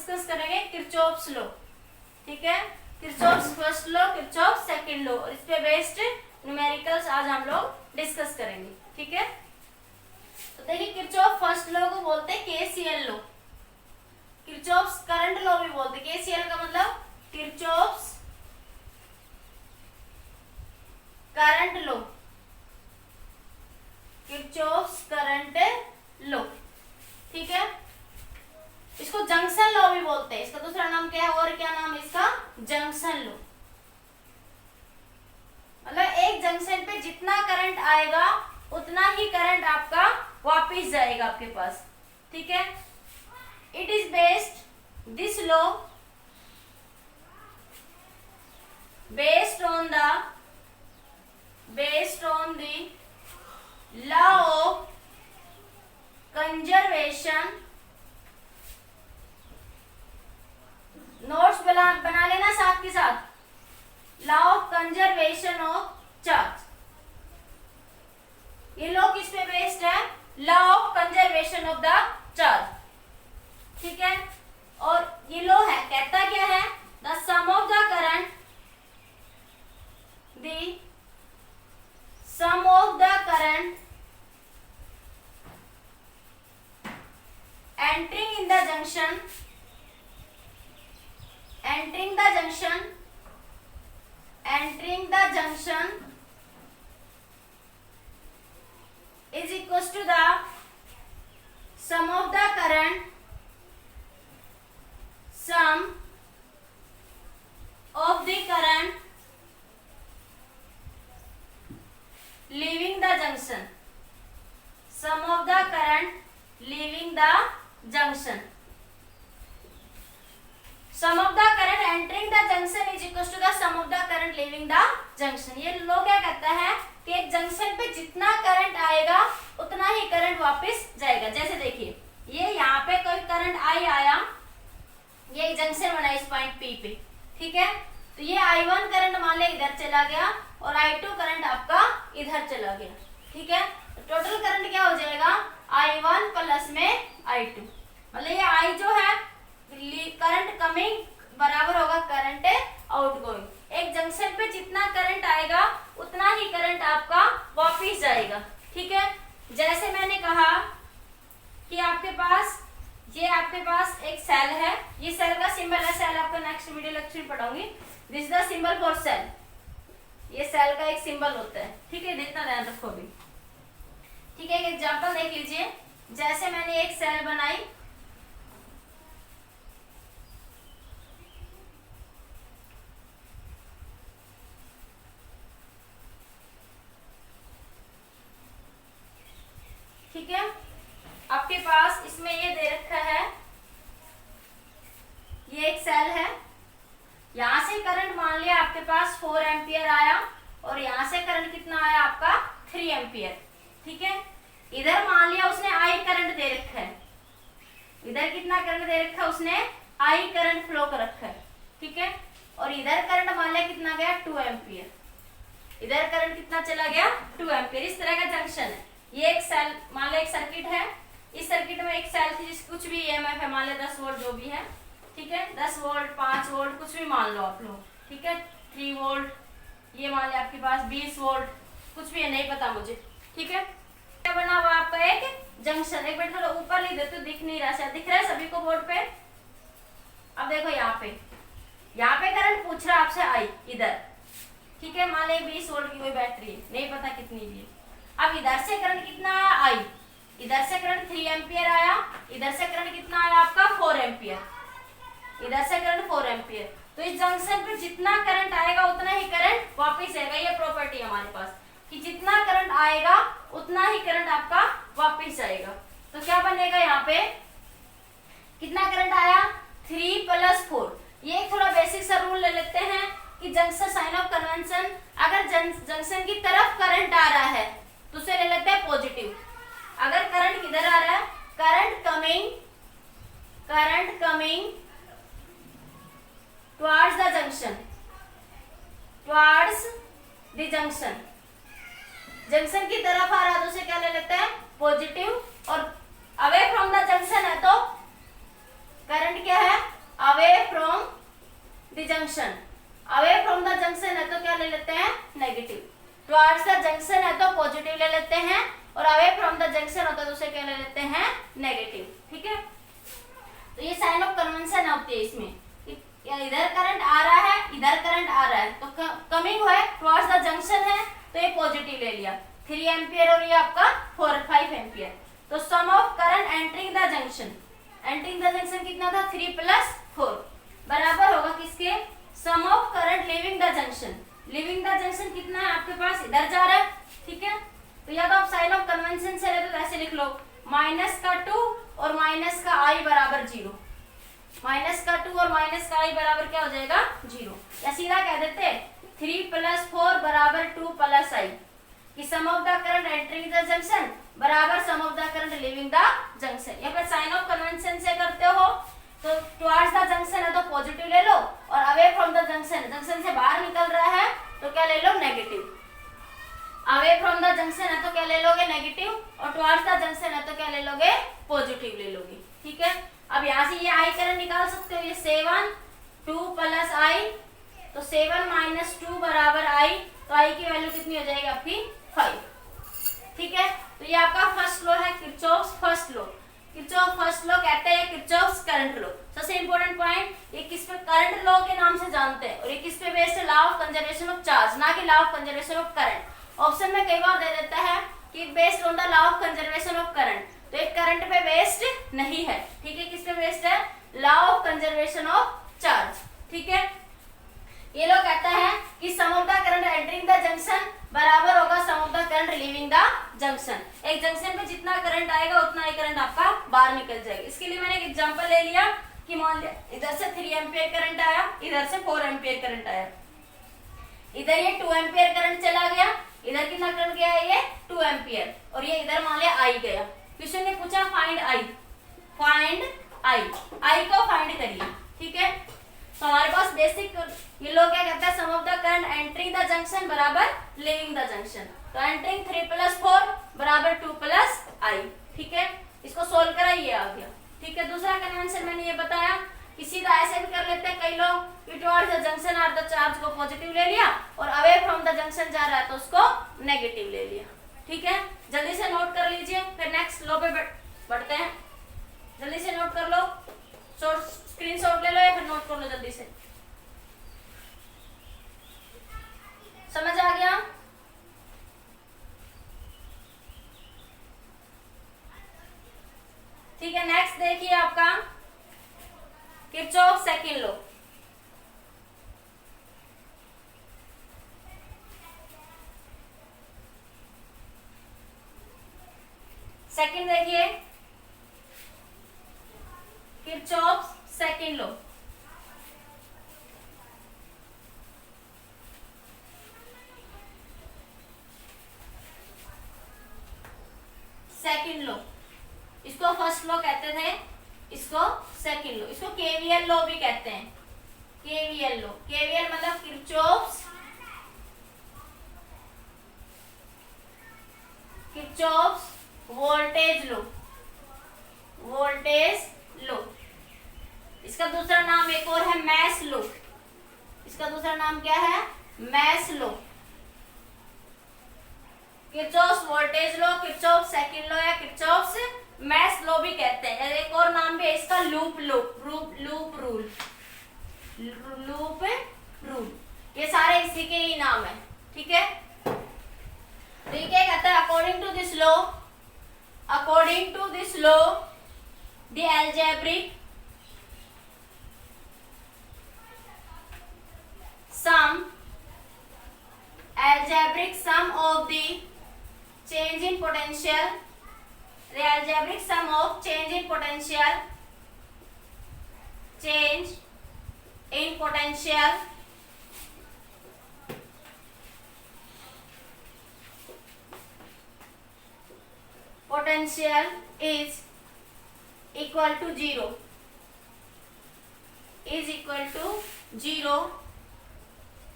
Discuss करेंगे Kirchhoff's law, ठीक है। Kirchhoff's first law, Kirchhoff's second law, और इस पे बेस्ड न्यूमेरिकल्स आज हम लोग डिस्कस करेंगे, ठीक है। तो देखिए किरचॉफ फर्स्ट लॉ को बोलते हैं KCL law, Kirchhoff's current law भी बोलते हैं। केसीएल का मतलब Kirchhoff's current law, Kirchhoff's current law, ठीक है। इसको जंक्शन लॉ भी बोलते हैं। इसका दूसरा नाम क्या है, और क्या नाम है इसका, जंक्शन लॉ। मतलब एक जंक्शन पे जितना करंट आएगा उतना ही करंट आपका वापस जाएगा आपके पास, ठीक है। It is based this law based on the law of conservation, notes बना लेना साथ के साथ, law of conservation of charge. ये लॉ किस पे बेस्ड है, law of conservation of the charge, ठीक है। और ये लॉ है, कहता क्या है, the sum of the current, the sum of the current entering the junction is equals to the sum of the current, sum of the current leaving the junction, sum of the current leaving the junction, sum of the current entering the junction is equals to the sum of the current leaving the junction। ये लो क्या कहता है कि एक junction पे जितना current आएगा उतना ही करंट वापस जाएगा। जैसे देखिए ये यहाँ पे कोई करंट आई आया, ये एक जंक्शन बना इस पॉइंट पी पे, ठीक है। तो ये I1 करंट मान ले इधर चला गया और I2 करंट आपका इधर चला गया, ठीक है। तो टोटल करंट क्या हो जाएगा, I1 प्लस में I2, मतलब ये I जो है करंट कमिंग बराबर होगा करंट आउटगोइंग। एक जंक्शन पे जितना करंट आएगा उतना ही करंट आपका वापिस जाएगा, ठीक है। जैसे मैंने कहा कि आपके पास एक सेल है, ये सेल का सिंबल है, सेल आपका नेक्स्ट वीडियो लेक्चर में पढ़ाऊंगी। This is the symbol for cell, ये सेल का एक सिंबल होता है, ठीक है। इतना ध्यान रखो अभी, ठीक है। एक एग्जांपल देख लीजिए, जैसे मैंने एक सेल बनाई, ठीक है। आपके पास इसमें ये दे रखा है, ये एक सेल है, यहां से करंट मान लिया आपके पास 4 एम्पियर आया और यहां से करंट कितना आया आपका 3 एम्पियर, ठीक है। इधर मान लिया उसने आई करंट दे रखा है, इधर कितना करंट दे रखा है उसने, आई करंट फ्लो कर रखा है, ठीक है। और इधर करंट मान लिया कितना गया 2 एम्पियर, इधर करंट कितना चला गया 2 एम्पियर। इस तरह का जंक्शन है। ये एक सेल मान लिया, एक सर्किट है, इस सर्किट में एक सेल थी जिस कुछ भी ईएमएफ है, मान लिया 10 वोल्ट जो भी है, ठीक है। 10 वोल्ट 5 वोल्ट कुछ भी मान लो आप लोग, ठीक है। 3 वोल्ट, ये मान लिया आपके पास 20 वोल्ट, कुछ भी है नहीं पता मुझे, ठीक है। क्या बना हुआ आपका एक जंक्शन। एक मिनट थोड़ा ऊपर ले देते, दिख नहीं रहा, शायद दिख रहा है सभी को बोर्ड पे। अब देखो यहाँ पे करंट पूछ रहा है आपसे आई इधर, ठीक है। मान लिया 20 वोल्ट की कोई बैटरी है, नहीं पता कितनी भी है। अब इधर से करंट कितना आया आई, इधर से करंट 3 एम्पियर आया, इधर से करंट कितना आया आपका 4 एम्पियर, इधर से करंट 4 एम्पियर। तो इस जंक्शन पे जितना करंट आएगा उतना ही करंट वापस आएगा। ये प्रॉपर्टी है हमारे पास कि जितना करंट आएगा उतना ही करंट आपका वापस आएगा। तो क्या बनेगा, यहाँ पे कितना करंट आया 3 + 4। ये थोड़ा बेसिक सा रूल ले लेते हैं कि जंक्शन साइन ऑफ कन्वेंशन, अगर जंक्शन की तरफ करंट आ रहा है तो उसे ले लेते हैं पॉजिटिव। अगर करंट किधर आ रहा है, current coming towards the junction, junction की तरफ आ रहा है तो उसे क्या ले लेते हैं पॉजिटिव, और अवे फ्रॉम द जंक्शन है तो करंट क्या है the junction, away from the junction है तो क्या ले लेते हैं नेगेटिव, टुवर्ड्स द जंक्शन है तो पॉजिटिव ले लेते हैं, और अवे फ्रॉम द जंक्शन होता है तो उसे क्या ले लेते हैं नेगेटिव। ठीक है, तो ये साइन ऑफ कन्वेंशन होती है इसमें, इधर करंट आ रहा है इधर करंट आ रहा है, तो कमिंग है टुवर्ड्स द जंक्शन है तो ये पॉजिटिव ले लिया 3 एम्पियर, और ये आपका 5 एम्पियर। तो sum of current entering the junction, entering the junction कितना था 3 + 4 बराबर होगा किसके, sum of current leaving the junction, leaving the junction कितना है आपके पास इधर जा रहा है। ठीक है, तो या तो आप साइन ऑफ कन्वेंशन से ले तो ऐसे लिख लो -2 और -i बराबर 0, -2 और -i बराबर क्या हो जाएगा 0, या सीधा कह देते 3 + 4 बराबर 2 + i, कि sum of the current entering the junction बराबर sum of the current leaving the junction. या फिर साइन ऑफ कन्वेंशन से करते हो तो टुवर्ड्स द जंक्शन है तो पॉजिटिव ले लो, और away from the junction, junction से बाहर निकल रहा है तो क्या ले लो negative, away from the junction है तो क्या ले लोगे नेगेटिव, और टुवर्ड्स द जंक्शन है तो क्या ले लोगे पॉजिटिव ले लोगे। ठीक है, अब यहाँ से ये आई करंट निकाल सकते हो, ये 7 2 + i, तो 7 - 2 बराबर i, तो i की वैल्यू कितनी हो जाएगी आपकी 5। ठीक है, तो ये आपका फर्स्ट लॉ है Kirchhoff's first law, Kirchhoff first law कहते हैं किरचॉफ्स करंट लॉ। सबसे इंपॉर्टेंट पॉइंट, ये किस पे करंट लॉ के नाम से जानते हैं, और ये किस पे बेस्ड है, law of conservation of charge, ना कि law of conservation of current. Option में कई बार दे देता है कि based on the law of conservation of current, तो एक करंट पे बेस्ड नहीं है। ठीक है, किस पे बेस्ड है, law of conservation of charge. ठीक है, ये लोग कहता है कि sum of the current entering the junction बराबर होगा sum of the current leaving the junction. एक जंक्शन पे जितना करंट आएगा उतना ही करंट आपका बाहर निकल जाएगा। इसके लिए मैंने एक एग्जांपल ले लिया कि मान लिया इधर से 3 एम्पियर करंट आया, इधर से 4 एम्पियर करंट आया, इधर ये 2 एम्पियर करंट चला गया, इधर कितना करंट गया है ये 2 एम्पियर, और ये इधर मान लिया आई गया। क्वेश्चन ने पूछा फाइंड आई, फाइंड आई को फाइंड करिए। ठीक है, तो हमारे पास बेसिक ये लोग क्या कहता है, sum of the current entering the junction बराबर लीविंग द जंक्शन, तो एंटरिंग 3 + 4 बराबर 2 + i। ठीक है, इसको सोल्व करा, ये आ गया। ठीक है, दूसरा कन्वेंशन मैंने ये बताया कि सीधा ऐसे भी कर लेते हैं कई लोग कि towards the junction are the charge को पॉजिटिव ले लिया, और अवे फ्रॉम द जंक्शन जा रहा है तो उसको नेगेटिव ले लिया। ठीक है, जल्दी से नोट कर लीजिए, फिर नेक्स्ट लॉ पे बढ़ते हैं। जल्दी से नोट कर लो, स्क्रीनशॉट ले लो या फिर नोट कर लो जल्दी से। समझ आ गया? ठीक है, नेक्स्ट देखिए आपका किरचॉफ सेकंड लॉ। सेकंड देखिए Kirchhoff second law. Second law, इसको फर्स्ट लॉ कहते थे, इसको सेकंड लॉ, इसको केवीएल लॉ भी कहते हैं। केवीएल लॉ, केवीएल मतलब Kirchhoff's voltage law, voltage law. इसका दूसरा नाम एक और है मैस लॉ, इसका दूसरा नाम क्या है, mesh law. Kirchhoff's voltage law, Kirchhoff second law या किरचॉफ्स मैस लॉ भी कहते हैं। एक और नाम भी है इसका लूप रूल, लूप रूल, ये सारे इसी के ही नाम है। ठीक है, तो ये क्या कहता है, according to this law, the algebraic sum of the change in potential, the algebraic sum of change in potential is equal to 0,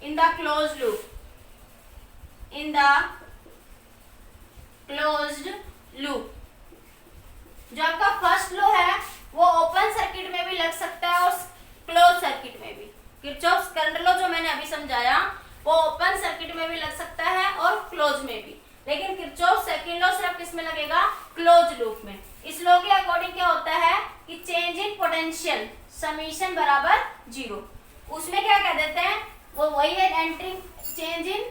in the closed loop, जो आपका फर्स्ट लॉ है वो ओपन सर्किट में भी लग सकता है और क्लोज सर्किट में भी। किरचॉफ करंट लॉ जो मैंने अभी समझाया वो ओपन सर्किट में भी लग सकता है और क्लोज में भी, लेकिन किरचॉफ सेकंड लॉ सिर्फ किस में लगेगा, क्लोज लूप में। इस लॉ के अकॉर्डिंग क्या होता है कि चेंज इन पोटेंशियल समीशन बराबर 0। उसमें क्या कह देते हैं, वो वही है, एंट्रिंग चेंज इन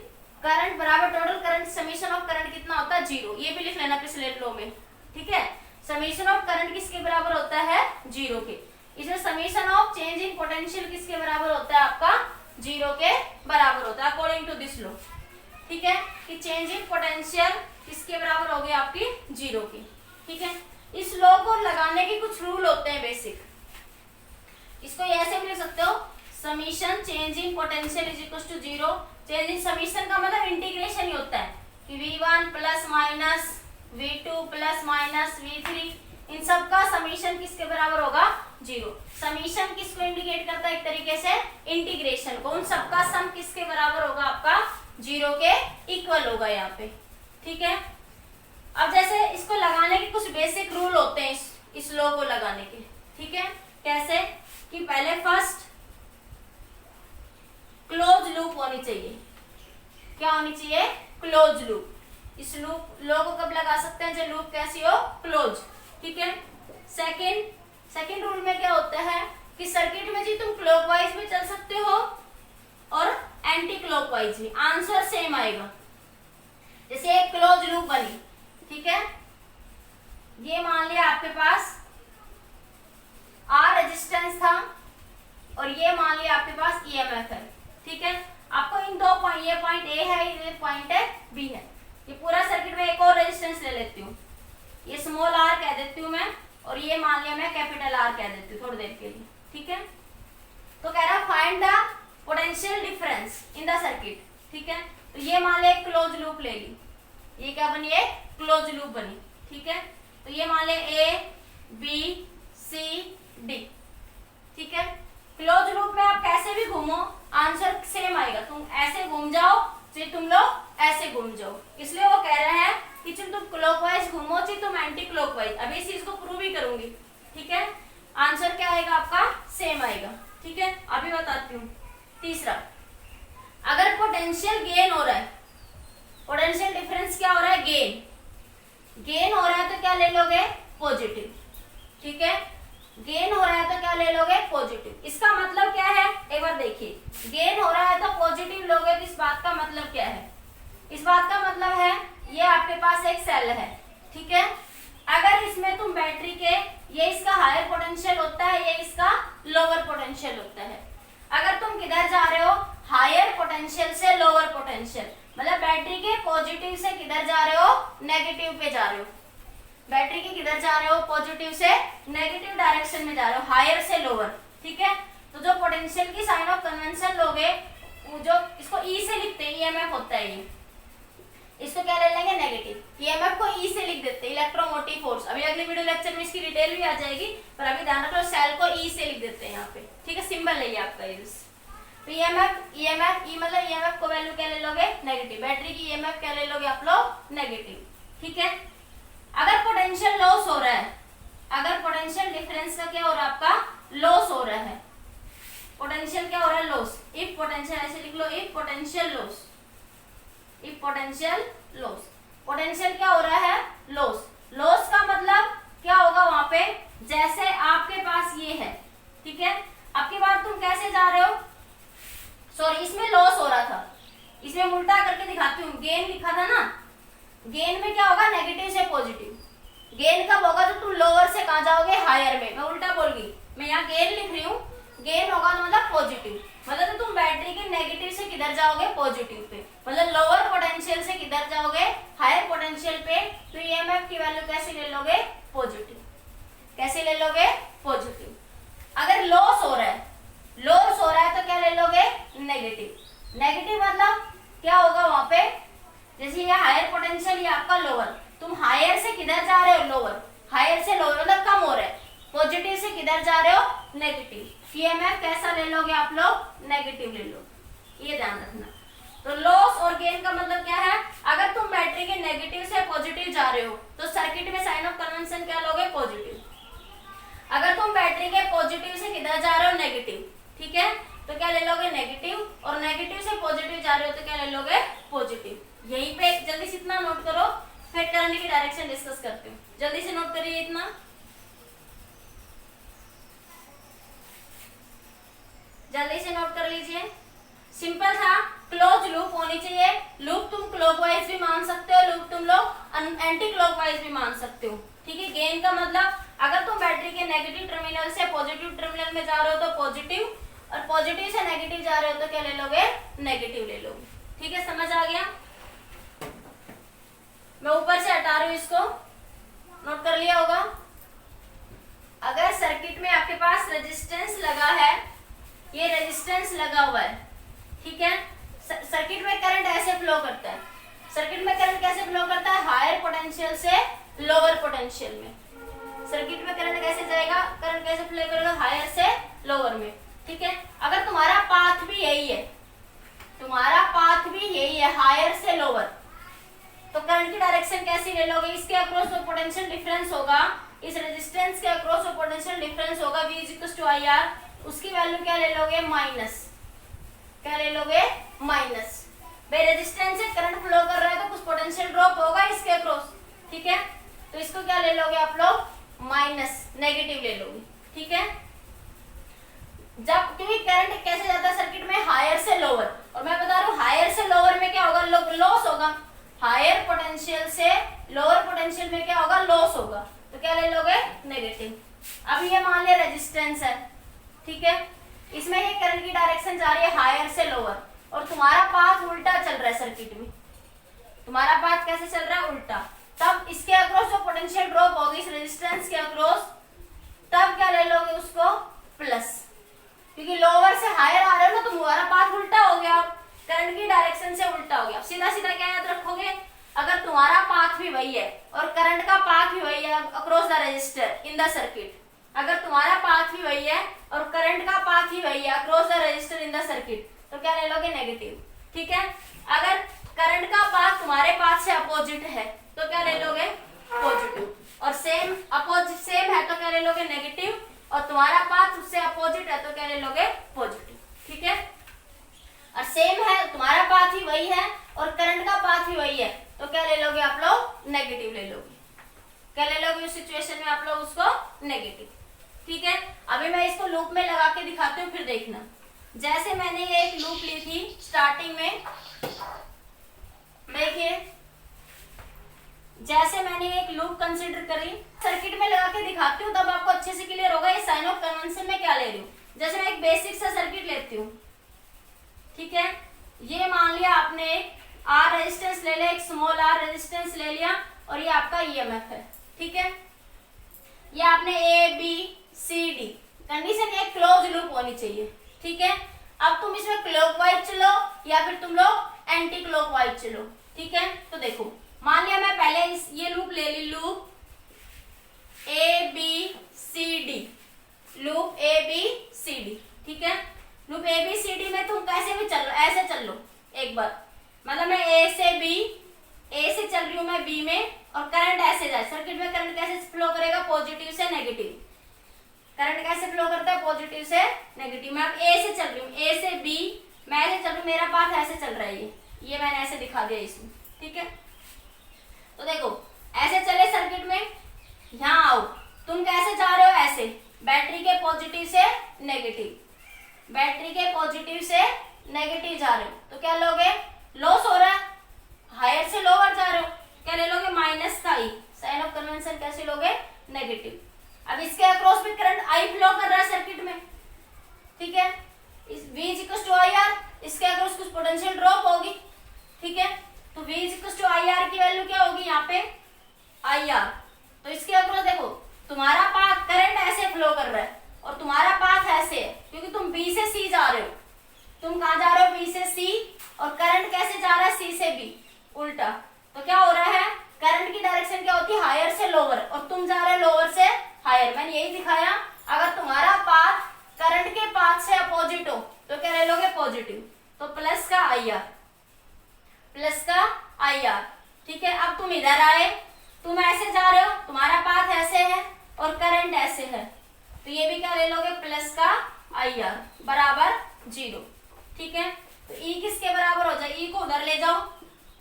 करंट बराबर total current summation of current कितना होता है, 0। ये भी लिख लेना पिछले लॉ में, ठीक है। समीशन ऑफ करंट किसके बराबर होता है, 0 के। इसमें summation of change in potential किसके बराबर होता है, आपका 0 के बराबर होता है अकॉर्डिंग टू दिस लॉ, ठीक है। कि चेंज इन पोटेंशियल किसके बराबर होगी, आपकी 0 की, ठीक है। इस लॉ को लगाने के कुछ रूल होते हैं बेसिक, इसको ऐसे भी लिख सकते हो, summation change in potential is equal to 0। Change in summation का मतलब इंटीग्रेशन ही होता है कि v1 plus minus v2 plus minus v3, इन सब का समीशन किसके बराबर होगा, 0। समीशन किसको इंडिकेट करता है, एक तरीके से इंटीग्रेशन को, उन सबका सम किसके बराबर होगा, आपका 0 के इक्वल होगा यहाँ पे, ठीक है। अब जैसे इसको लगाने के कुछ बेसिक रूल होते हैं इस लॉ को लगाने के, ठीक है। कैसे कि पहले फर्स्ट क्लोज लूप होनी चाहिए, क्या होनी चाहिए, क्लोज लूप। इस लूप लॉ को कब लगा सकते हैं, जब लूप कैसी हो, क्लोज, ठीक है। सेकंड रूल में क्या होता है कि सर्किट में जी तुम क्लॉकवाइज में चल सकते हो और एंटी क्लॉकवाइज भी, आंसर सेम आएगा। जैसे एक क्लोज लूप बनी, ठीक है, ये मान लिया आपके पास R रेजिस्टेंस था और ये मान लिया आपके पास EMF है, ठीक है। आपको इन दो पॉइंट, ये पॉइंट A है, ये पॉइंट है B है, ये पूरा सर्किट में एक और रेजिस्टेंस ले लेती हूँ, ये स्मॉल r कह देती हूँ मैं, और ये मान लिया मैं कैपिटल R कह देती हूँ थोड़ी देर के लिए, ठीक है। तो कह रहा find the potential difference in the circuit, ठीक है। तो ये मान लिया एक क्लोज लूप ले ली, ये क्या बनी, एक क्लोज लूप बनी, ठीक है। तो ये मान लिया A B C D, ठीक है। क्लोज लूप में आप कैसे भी घूमो आंसर सेम आएगा, तुम ऐसे घूम जाओ चाहे तुम लोग ऐसे घूम जाओ, इसलिए वो कह रहे हैं कि चाहे तुम क्लॉकवाइज घूमो चाहे तुम एंटी क्लॉकवाइज, अभी इस चीज को प्रूव ही करूंगी, ठीक है। आंसर क्या आएगा, आपका सेम आएगा, ठीक है। अभी बताती हूँ। तीसरा, अगर पोटेंशियल गेन हो रहा है, पोटेंशियल डिफरेंस क्या हो रहा है, गेन हो रहा है, तो क्या ले लोगे, पॉजिटिव, ठीक है। गेन हो रहा है तो क्या ले लोगे, पॉजिटिव। इसका मतलब क्या है, एक बार देखिए, गेन हो रहा है तो पॉजिटिव लोगे, तो इस बात का मतलब क्या है, इस बात का मतलब है ये आपके पास एक सेल है, ठीक है। अगर इसमें तुम बैटरी के, ये इसका हायर पोटेंशियल होता है, ये इसका लोअर पोटेंशियल होता है। अगर तुम किधर जा रहे हो, हायर पोटेंशियल से लोअर पोटेंशियल, मतलब बैटरी के पॉजिटिव से किधर जा रहे हो, नेगेटिव पे जा रहे हो, बैटरी के किधर जा रहे हो, पॉजिटिव से नेगेटिव डायरेक्शन में जा रहे हो, हायर से लोअर, ठीक है। तो जो पोटेंशियल की साइन ऑफ कन्वेंशन लोगे, वो जो इसको ई से लिखते हैं, ईएमएफ होता है ये, इसको क्या ले लेंगे, नेगेटिव। ईएमएफ को ई से लिख देते हैं, इलेक्ट्रोमोटिव फोर्स। अभी अगले वीडियो लेक्चर में इसकी डिटेल भी आ जाएगी, पर अभी ध्यान रखो सेल को ई से लिख देते हैं यहाँ पे, ठीक है, सिंबल ले लिया आपका ये। तो ईएमएफ ई मतलब ईएमएफ को वैल्यू क्या ले लोगे, नेगेटिव। बैटरी की ईएमएफ क्या ले लोगे आप लोग, नेगेटिव, ठीक है। अगर पोटेंशियल लॉस हो रहा है, अगर पोटेंशियल डिफरेंस का क्या हो रहा है, आपका लॉस हो रहा है, पोटेंशियल क्या हो रहा है, लॉस। इफ पोटेंशियल, ऐसे लिख लो, if potential loss, if potential loss, potential क्या हो रहा है, लॉस। लॉस का मतलब क्या होगा वहां पे, जैसे आपके पास ये है, ठीक है। अब की बार तुम कैसे जा रहे हो, सॉरी इसमें लॉस हो रहा था, इसमें उल्टा करके दिखाती हूँ, गेन लिखा था ना, गेन में क्या होगा, नेगेटिव से पॉजिटिव। गेन कब होगा, तो तुम लोअर से कहां जाओगे, हायर में। मैं उल्टा बोल गई, मैं यहाँ गेन लिख रही हूँ, गेन होगा तो मतलब पॉजिटिव, मतलब तो तुम बैटरी के नेगेटिव से किधर जाओगे, पॉजिटिव पे, मतलब लोअर पोटेंशियल से किधर जाओगे, हायर पोटेंशियल पे। तो ईएमएफ की वैल्यू कैसे ले लोगे, पॉजिटिव, कैसे ले लोगे, पॉजिटिव। अगर लॉस हो रहा है, लॉस हो रहा है तो क्या ले लोगे, नेगेटिव। नेगेटिव मतलब क्या होगा वहां पे, जैसे ये हायर पोटेंशियल, ये आपका लोअर, तुम हायर से किधर जा रहे हो, लोअर, हायर से लोअर मतलब कम हो रहा है, पॉजिटिव से किधर जा रहे हो, नेगेटिव। ईएमएफ कैसा ले लोगे आप लोग, नेगेटिव ले लो, ये ध्यान रखना। तो लॉस और गेन का मतलब क्या है, अगर तुम बैटरी के नेगेटिव से पॉजिटिव जा रहे हो तो सर्किट में साइन ऑफ कन्वेंशन क्या लोगे, पॉजिटिव। अगर तुम बैटरी के पॉजिटिव से किधर जा रहे हो, नेगेटिव, ठीक है, तो क्या क्या ले लोगे नेगेटिव, और नेगेटिव से पॉजिटिव जा रहे हो तो क्या ले लोगे पॉजिटिव। यहीं पे जल्दी से इतना नोट करो, फिर करंट की डायरेक्शन डिस्कस करते हो। जल्दी से नोट करिए इतना, जल्दी से नोट कर लीजिए। सिंपल था, क्लोज लूप होनी चाहिए। लूप तुम क्लॉकवाइज भी मान सकते हो, लूप तुम लोग एंटी क्लॉकवाइज भी मान सकते हो। ठीक है, गेन का मतलब अगर तुम बैटरी के नेगेटिव टर्मिनल से पॉजिटिव टर्मिनल में जा रहे हो तो पॉजिटिव, और पॉजिटिव से नेगेटिव जा रहे हो तो क्या ले लोगे नेगेटिव ले लोगे। ठीक है, समझ आ गया। मैं ऊपर से हटा रही हूँ इसको, नोट कर लिया होगा। अगर सर्किट में आपके पास रेजिस्टेंस लगा है, ये रेजिस्टेंस लगा हुआ है, ठीक है, सर्किट में करंट ऐसे फ्लो करता है। सर्किट में करंट कैसे फ्लो करता है, हायर पोटेंशियल से लोअर पोटेंशियल में। सर्किट में करंट कैसे जाएगा, करंट कैसे फ्लो करेगा, हायर से लोअर में। ठीक है, अगर तुम्हारा पाथ भी यही है, तुम्हारा पाथ भी यही है हायर से लोअर, तो करंट की डायरेक्शन कैसी ले लोगे, इसके अक्रॉस जो पोटेंशियल डिफरेंस होगा, इस रेजिस्टेंस के अक्रॉस जो पोटेंशियल डिफरेंस होगा V=IR, उसकी वैल्यू क्या ले लोगे माइनस, क्या ले लोगे माइनस। भाई रेजिस्टेंस से करंट फ्लो कर रहा है तो कुछ पोटेंशियल ड्रॉप होगा इसके अक्रॉस, ठीक है, तो इसको क्या ले लोगे आप लोग माइनस, नेगेटिव ले लोगे। ठीक है, जब क्योंकि करंट कैसे जाता है सर्किट में हायर से लोअर, और मैं बता रहा हूँ हायर से लोअर में क्या होगा, लॉस होगा। हायर पोटेंशियल से लोअर पोटेंशियल में क्या होगा, लॉस होगा, तो क्या ले लोगे नेगेटिव। अब ये मान लिया रेजिस्टेंस है, ठीक है, इसमें ये करंट की डायरेक्शन जा रही है हायर से लोअर, और तुम्हारा पाथ उल्टा चल रहा है सर्किट में, तुम्हारा पाथ कैसे चल रहा है उल्टा, तब इसके अक्रॉस जो पोटेंशियल ड्रॉप होगी इस रेजिस्टेंस के अक्रॉस, तब क्या ले लोगे उसको प्लस, क्योंकि लोअर से हायर आ रहे हो ना, तो तुम्हारा पाथ उल्टा हो गया, करंट की डायरेक्शन से उल्टा हो गया। सीधा सीधा क्या याद रखोगे, अगर तुम्हारा पाथ भी वही है और करंट का पाथ भी वही है across the resistor in the circuit, अगर तुम्हारा पाथ भी वही है और करंट का पाथ ही वही है across the resistor in the circuit, तो क्या ले लोगे नेगेटिव। ठीक है, अगर करंट का पाथ तुम्हारे पाथ से अपोजिट है तो क्या ले लोगे पॉजिटिव, और सेम अपोजिट सेम है तो क्या ले लोगे नेगेटिव, और तुम्हारा पाथ उससे अपोजिट है तो क्या ले लोगे पॉजिटिव। ठीक है, और सेम है तुम्हारा पाथ ही वही है और करंट का पाथ ही वही है तो क्या ले लोगे आप लोग नेगेटिव ले लोगे, क्या ले लोगे उस सिचुएशन में आप लोग उसको नेगेटिव। ठीक है, अभी मैं इसको लूप में लगा के दिखाती हूँ, फिर देखना। जैसे मैंने ये एक लूप ली थी स्टार्टिंग में, देखिए जैसे मैंने एक लूप कंसीडर करी, सर्किट में लगा के दिखाती हूँ तब आपको अच्छे से क्लियर होगा ये साइन ऑफ कन्वेंशन में क्या ले रही हूँ। जैसे मैं एक बेसिक सा सर्किट लेती हूँ, ठीक है, ये मान लिया आपने आर रेजिस्टेंस ले लिया, एक स्मॉल आर रेजिस्टेंस ले लिया, और ये आपका ईएमएफ है। ठीक है, ये आपने A B C D condition, एक क्लोज लूप होनी चाहिए। ठीक है, अब तुम इसमें क्लॉकवाइज चलो या फिर तुम लोग एंटी क्लॉकवाइज चलो। ठीक है, तो देखो मान लिया मैं पहले ये लूप ले ली, loop A B C D, loop A B C D. ठीक है, loop A B C D में तुम कैसे भी चल लो, ऐसे चल लो एक बार, मतलब मैं ए से चल रही हूँ मैं बी में, और करंट ऐसे जाए। सर्किट में करंट कैसे फ्लो करेगा, पॉजिटिव से नेगेटिव। करंट कैसे फ्लो करता है, पॉजिटिव से नेगेटिव। मैं अब ए से चल रही हूँ, ए से बी मैं ऐसे चल रही हूँ, मेरा पाथ ऐसे चल रहा है, ये मैंने ऐसे दिखा दिया इसमें। ठीक है, तो देखो ऐसे चले सर्किट में, यहाँ आओ, तुम कैसे जा रहे हो ऐसे, बैटरी के पॉजिटिव से नेगेटिव, बैटरी के पॉजिटिव से नेगेटिव जा रहे हो, तो क्या लोगे लॉस हो रहा है, हायर से लोअर जा रहे हो, क्या ले लोगे माइनस का ई, साइन ऑफ कन्वेंशन कैसे लोगे नेगेटिव। अब इसके अक्रॉस भी करंट आई फ्लो कर रहा है सर्किट में, ठीक है, इस V=IR, इसके अक्रॉस कुछ पोटेंशियल ड्रॉप होगी। ठीक है, तो V=IR की वैल्यू क्या होगी यहाँ पे IR, तो इसके अक्रॉस देखो तुम्हारा पाथ करंट ऐसे फ्लो कर रहा है और तुम्हारा पाथ ऐसे है, क्योंकि तुम B से C जा रहे हो, तुम कहाँ जा रहे हो B से C, और करंट कैसे जा रहा है C से B उल्टा, तो क्या हो रहा है करंट की डायरेक्शन क्या होती है हायर से लोअर, और तुम जा रहे हो लोअर से हायर। मैंने यही दिखाया, अगर तुम्हारा पाथ करंट के पाथ से अपोजिट हो तो क्या ले लोगे पॉजिटिव, तो प्लस का IR, प्लस का IR। ठीक है, अब तुम इधर आए, तुम ऐसे जा रहे हो, तुम्हारा पाथ ऐसे है और करंट ऐसे है, तो ये भी क्या ले लोगे प्लस का IR बराबर 0। ठीक है, तो ई किसके बराबर हो जाए, ई को उधर ले जाओ,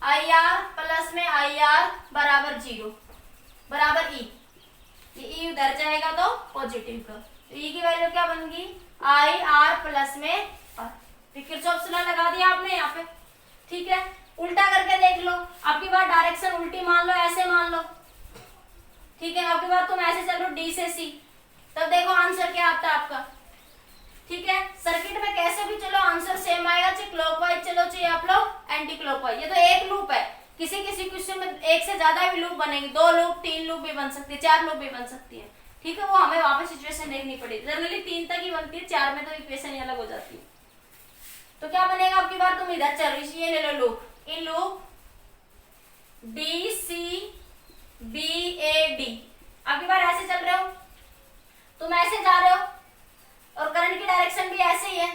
आई आर प्लस में आई आर बराबर 0 बराबर ई, ये ई उधर जाएगा तो पॉजिटिव का, तो ई की वैल्यू क्या बनेगी, आई आर प्लस में आर। किरचॉफ लॉ लगा दिया आपने यहाँ पे। ठीक है, उल्टा करके देख लो, आपकी बार डायरेक्शन उल्टी मान लो, ऐसे मान लो। ठीक है, आपके बाद तुम ऐसे चलो डी से सी, तब देखो आंसर क्या आता है आपका। ठीक है, सर्किट में कैसे भी चलो आंसर सेम आएगा, चाहे क्लॉकवाइज चलो चाहे आप लोग एंटी क्लॉकवाइज। ये तो एक लूप है, किसी किसी क्वेश्चन में एक से ज्यादा भी लूप बनेगी, 2 लूप 3 लूप भी बन सकती है, 4 लूप भी बन सकती है। ठीक है, वो हमें वहां पे सिचुएशन देखनी पड़ेगी। जनरली 3 तक ही बनती है, 4 में तो इक्वेशन अलग हो जाती है। तो क्या बनेगा आपकी बार, तुम इधर चल रही, ये ले लो loop, in loop D C B A D, आपकी बार ऐसे चल रहे हो, तुम ऐसे जा रहे हो और करंट की डायरेक्शन भी ऐसे ही है।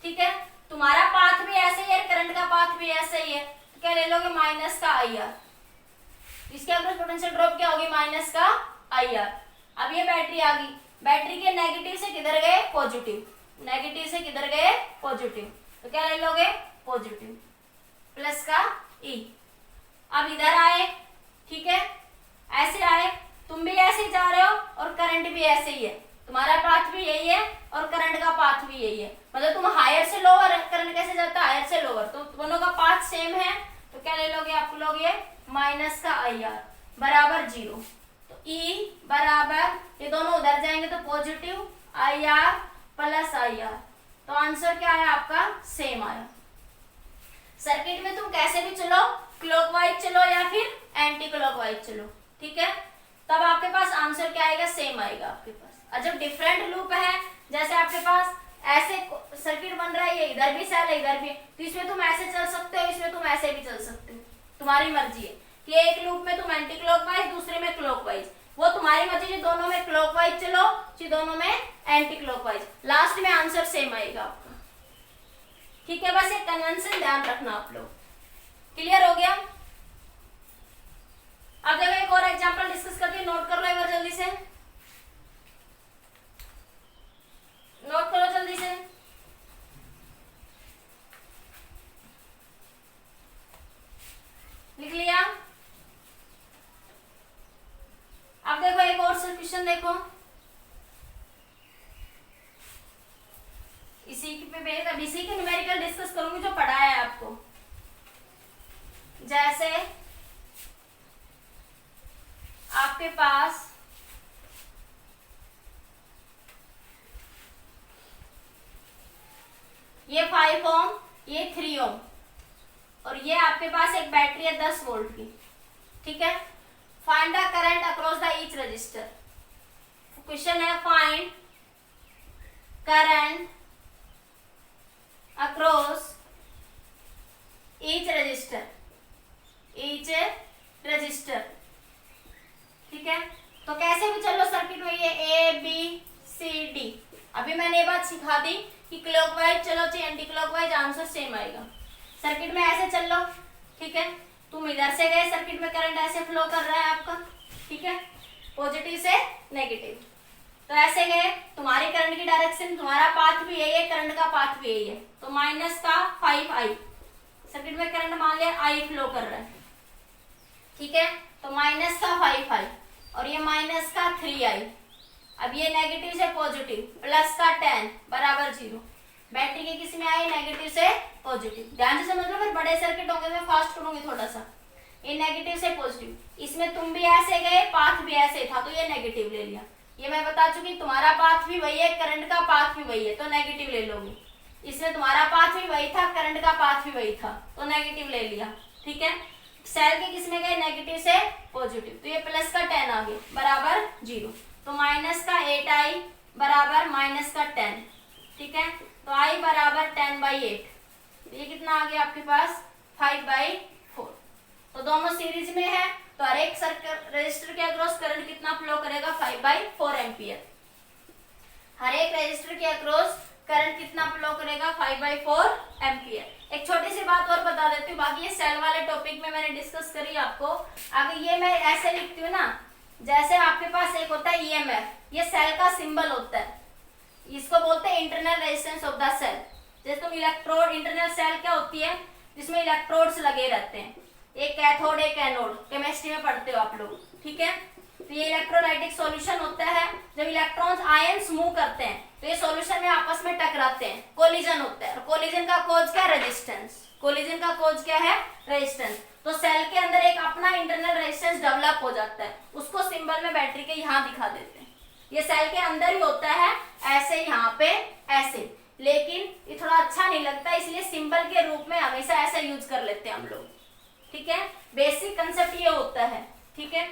ठीक है, तुम्हारा पाथ भी ऐसे ही है, करंट का पाथ भी ऐसे ही है, तो क्या ले लोगे, माइनस का आई आर। इसके अक्रॉस पोटेंशियल ड्रॉप क्या होगी, माइनस का आई आर। अब ये बैटरी आ गई, बैटरी के नेगेटिव से किधर गए, पॉजिटिव, नेगेटिव से किधर गए, पॉजिटिव, तो क्या ले लोगे, पॉजिटिव प्लस का ई। अब इधर आए, ठीक है, ऐसे आए, तुम भी ऐसे ही जा रहे हो और करंट भी ऐसे ही है, तुम्हारा पाथ भी यही है और करंट का पाथ भी यही है। मतलब तुम हायर से लोअर, करंट कैसे जाता है, हायर से लोअर, तो दोनों का पाथ सेम है, तो क्या ले लोगे आप लोग, ये माइनस का आई आर बराबर 0। तो ई बराबर, ये दोनों उधर जाएंगे तो positive I R plus I R, तो आंसर क्या आया आपका, सेम आया। सर्किट में तुम कैसे भी चलो, क्लॉकवाइज चलो या फिर एंटी क्लॉकवाइज चलो, ठीक है, तब आपके पास आंसर क्या आएगा, सेम आएगा आपके पास। और जब डिफरेंट लूप है, जैसे आपके पास ऐसे सर्किट बन रहा है, ये इधर भी सेल है इधर भी, तो इसमें तुम ऐसे चल सकते हो, इसमें तुम ऐसे भी चल सकते हो, तुम्हारी मर्जी है कि एक लूप में तुम एंटी क्लॉकवाइज, दूसरे में क्लॉकवाइज, वो तुम्हारी मर्जी है। दोनों में क्लॉकवाइज चलो, दोनों में एंटी क्लॉकवाइज, लास्ट में आंसर सेम आएगा आपका। ठीक है, बस एक कन्वेंशन ध्यान रखना आप लोग। क्लियर हो गया? अब देखो एक और एग्जांपल डिस्कस करके नोट कर लो एक बार जल्दी से, नोट करो जल्दी से। लिख लिया? अब देखो एक और क्वेश्चन देखो, इसी पे बेस, अब इसी के न्यूमेरिकल डिस्कस करूंगी जो पढ़ा है आपको। जैसे आपके पास ये 5 ओम, ये 3 ओम, और ये आपके पास एक बैटरी है 10 वोल्ट की। ठीक है, find the current across the each resistor. Question है find current across each resistor, each resistor. ठीक है, तो कैसे भी चलो सर्किट में ये ए बी सी डी, अभी मैंने ये बात सिखा दी कि क्लॉकवाइज चलो चाहे एंटी क्लॉकवाइज, आंसर सेम आएगा। सर्किट में ऐसे चल लो, ठीक है, तुम इधर से गए, सर्किट में करंट ऐसे फ्लो कर रहा है आपका, ठीक है, पॉजिटिव से नेगेटिव, तो ऐसे गए, तुम्हारी करंट की डायरेक्शन, तुम्हारा पाथ भी यही है, करंट का पाथ भी यही है, तो माइनस का 5i, सर्किट में करंट मान लिया i फ्लो कर रहा है, ठीक है, तो माइनस का 5i और ये माइनस का 3i। अब ये नेगेटिव से पॉजिटिव, प्लस का 10 बराबर 0। बैटरी के किस में आई, नेगेटिव से पॉजिटिव। ध्यान से समझ लो, फिर बड़े सर्किट होंगे, मैं फास्ट करूंगी थोड़ा सा। ये नेगेटिव से पॉजिटिव, इसमें तुम भी ऐसे गए, पाथ भी ऐसे था, तो ये नेगेटिव ले लिया। ये मैं बता चुकी, तुम्हारा पाथ भी वही है, करंट का पाथ भी वही है, तो नेगेटिव ले लोगे। इसमें तुम्हारा पाथ भी वही था, करंट का पाथ भी वही था, तो नेगेटिव ले लिया। ठीक है, सेल के किस में गए, नेगेटिव से पॉजिटिव, तो ये प्लस का 10 आ गया बराबर 0, तो माइनस का 8i बराबर माइनस का 10। ठीक है, तो i बराबर 10/8, ये कितना आ गया आपके पास, 5/4। तो दोनों सीरीज में है, तो हर एक रजिस्टर के अक्रॉस करंट कितना फ्लो करेगा, 5/4 एम्पियर। हर एक रजिस्टर के अक्रॉस करंट कितना फ्लो करेगा, 5/4 एम्पियर। एक छोटी सी बात और बता देती हूँ, बाकी ये सेल वाले टॉपिक में मैंने डिस्कस करी आपको। अगर ये मैं ऐसे लिखती हूँ ना, जैसे आपके पास एक होता है ईएमएफ, ये सेल का सिंबल होता है, इसको बोलते हैं internal resistance of the cell. जैसे तुम इलेक्ट्रोड, इंटरनल सेल क्या होती है, जिसमें इलेक्ट्रोड्स लगे रहते हैं, एक कैथोड एक एनोड, केमिस्ट्री में पढ़ते हो आप लोग, ठीक है। तो ये इलेक्ट्रोलाइटिक सॉल्यूशन होता है। जब इलेक्ट्रॉन्स आयंस मूव करते हैं तो ये सॉल्यूशन में आपस में टकराते हैं, कोलिजन होता है। और कोलिजन का कॉज क्या है, रेजिस्टेंस। कोलिजन का कॉज क्या है, रेजिस्टेंस। तो सेल के अंदर एक अपना इंटरनल रेजिस्टेंस डेवलप हो जाता है, उसको सिंबल में बैटरी के यहाँ दिखा देते हैं। ये सेल के अंदर ही होता है, ऐसे यहाँ पे ऐसे, लेकिन ये थोड़ा अच्छा नहीं लगता, इसलिए सिंबल के रूप में हमेशा ऐसा यूज कर लेते हैं हम लोग, ठीक है। बेसिक कंसेप्ट ये होता है, ठीक है।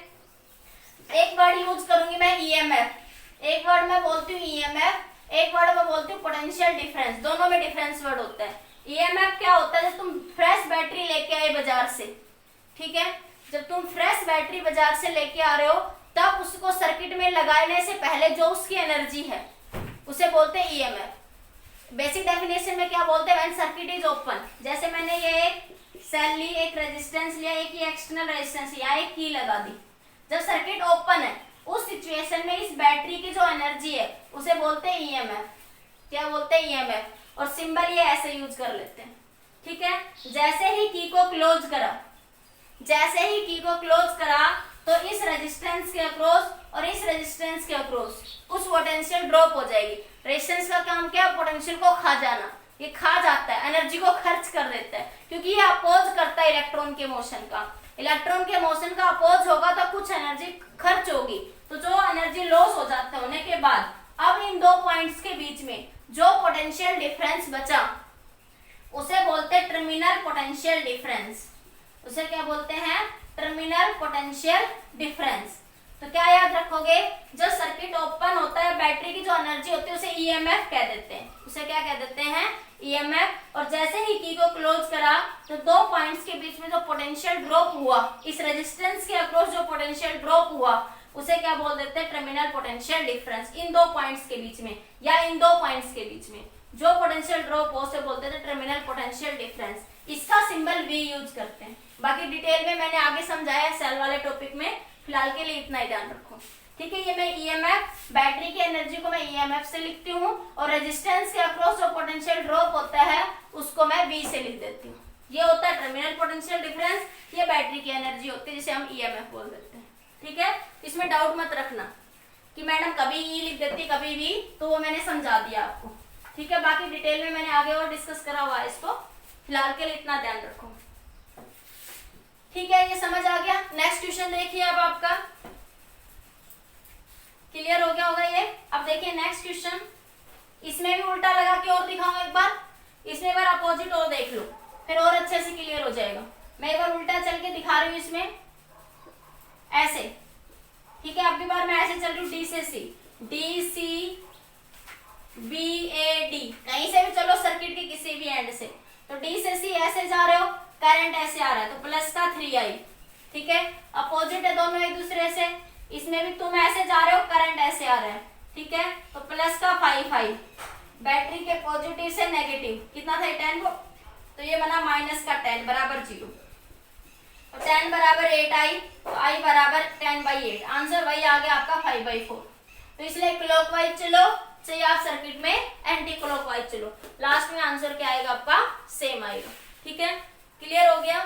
एक वर्ड यूज करूंगी मैं ईएमएफ, एक वर्ड मैं बोलती हूँ ईएमएफ, एक वर्ड मैं बोलती हूँ पोटेंशियल डिफरेंस। दोनों में डिफरेंस वर्ड होता है। ईएमएफ क्या होता है, जब तुम फ्रेश बैटरी लेके आए बाजार से, ठीक है, जब तुम फ्रेश बैटरी बाजार से लेके आ रहे हो तब उसको सर्किट में लगाने से पहले जो उसकी एनर्जी है उसे बोलते हैं ईएमएफ। बेसिक डेफिनेशन में क्या बोलते हैं, व्हेन सर्किट इज ओपन। जैसे मैंने ये एक सेल ली, एक रेजिस्टेंस लिया, एक ये एक्सटर्नल रेजिस्टेंस लिया, एक की लगा दी। जब सर्किट ओपन है उस सिचुएशन में इस बैटरी की जो एनर्जी है उसे बोलते हैं ईएमएफ। क्या बोलते हैं, ईएमएफ। और सिंबल ये ऐसे यूज कर लेते हैं, ठीक है। जैसे ही की को क्लोज करा, जैसे ही की को क्लोज करा तो इस रेजिस्टेंस के अक्रॉस और इस रेजिस्टेंस के अक्रॉस कुछ पोटेंशियल ड्रॉप हो जाएगी। रेजिस्टेंस का काम क्या है, पोटेंशियल को खा जाना। ये खा जाता है, एनर्जी को खर्च कर देता है, क्योंकि ये अपोज करता है इलेक्ट्रॉन के मोशन का। इलेक्ट्रॉन के मोशन का अपोज होगा तो कुछ एनर्जी खर्च होगी, तो जो एनर्जी लॉस हो जाता है होने के बाद अब इन दो पॉइंट्स के बीच में जो पोटेंशियल डिफरेंस बचा उसे बोलते हैं टर्मिनल पोटेंशियल डिफरेंस। उसे क्या बोलते हैं, टर्मिनल पोटेंशियल डिफरेंस। तो क्या याद रखोगे, जब सर्किट ओपन होता है बैटरी की जो एनर्जी होती है उसे ईएमएफ कह देते हैं। उसे क्या कह देते हैं, ईएमएफ। और जैसे ही की को क्लोज करा तो दो पॉइंट्स के बीच में जो पोटेंशियल ड्रॉप हुआ, इस रेजिस्टेंस के अक्रॉस जो पोटेंशियल ड्रॉप हुआ उसे क्या बोल देते हैं, टर्मिनल पोटेंशियल डिफरेंस। इन दो पॉइंट्स के बीच में या इन दो पॉइंट्स के बीच में जो पोटेंशियल ड्रॉप हो उसे बोलते थे टर्मिनल पोटेंशियल डिफरेंस। इसका सिंबल वी यूज करते हैं। बाकी डिटेल में मैंने आगे समझाया सेल वाले टॉपिक में, फिलहाल के लिए इतना ही ध्यान रखो, ठीक है। ये मैं ईएमएफ, बैटरी की एनर्जी को मैं ईएमएफ से लिखती हूँ और रेजिस्टेंस के अक्रॉस जो पोटेंशियल ड्रॉप होता है उसको मैं वी से लिख देती हूँ। ये होता है टर्मिनल पोटेंशियल डिफरेंस, ये बैटरी की एनर्जी होती है जिसे हम ईएमएफ बोल देते हैं, ठीक है। इसमें डाउट मत रखना कि मैडम कभी ई लिख देती कभी वी, तो वो मैंने समझा दिया आपको, ठीक है। बाकी डिटेल में मैंने आगे और डिस्कस करा हुआ है इसको, फिलहाल के लिए इतना ध्यान रखो, ठीक है। ये समझ आ गया। नेक्स्ट क्वेश्चन देखिए, अब आपका क्लियर हो गया होगा ये। अब देखिए नेक्स्ट क्वेश्चन, इसमें भी उल्टा लगा के और दिखाऊं एक बार, इसमें एक बार अपोजिट और देख लो, फिर और अच्छे से क्लियर हो जाएगा। मैं एक बार उल्टा चल के दिखा रही हूँ इसमें ऐसे, ठीक है। अब की बार मैं ऐसे चल रही हूँ डी से C, D C B A D, कहीं से भी चलो सर्किट के किसी भी एंड से। तो डी से सी ऐसे जा रहे हो, करंट ऐसे आ रहा है तो प्लस का 3i, ठीक है। अपोजिट है दोनों एक दूसरे से, इसमें भी तुम ऐसे जा रहे हो, करंट ऐसे आ रहा है, ठीक है। तो प्लस का 5i, बैटरी के पॉजिटिव से नेगेटिव कितना था 10 को, तो ये बना माइनस का 10 बराबर 0। तो 10 बराबर 8i, तो i बराबर 10/8। आंसर वही आ गया आपका 5/4। तो इसलिए क्लॉकवाइज चलो, चाहिए आप सर्किट में एंटी क्लॉकवाइज चलो, लास्ट में आंसर क्या आएगा आपका, सेम आएगा, ठीक है। क्लियर हो गया।